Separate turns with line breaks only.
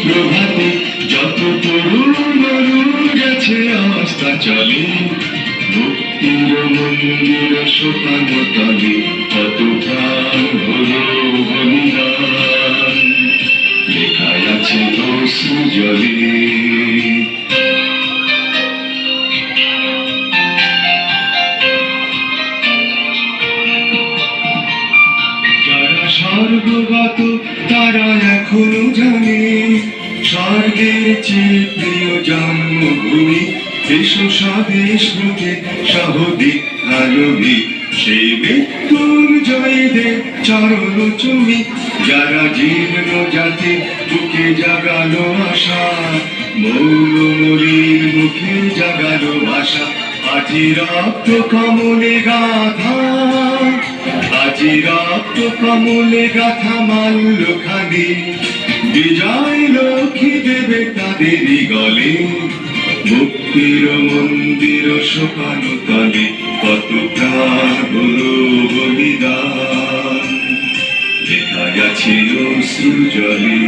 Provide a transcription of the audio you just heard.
প্রভাতে যত তরুণ মরুণ গেছে আস্থা চলে, মুক্তির মন্দির সোপান তলে কত প্রাণ হলো বলিদান, লেখায় আছে অশ্রু জলে। স্বর্গগত তারা এখনো জানে স্বর্গের চেয়ে প্রিয় জন্মভূমি, এসো স্বদেশ লোকে সহদিক আলোবি, সেই মৃত্যুঞ্জয়ীদের চরণ চুমি, যারা জীর্ণ জাতি বুকে জাগালো আশা, মৌলমরির মুখে জাগালো ভাষা। আজি রক্ত কমলে গাথা, আজি রক্ত কমলে গাথা মাল্য খানি, বিজয় লক্ষ্মী দেবে তাদেরই গলে, মুক্তির মন্দির সোপান তলে কত প্রাণ হলো বলিদান, লেখায় আছে অশ্রু জলে।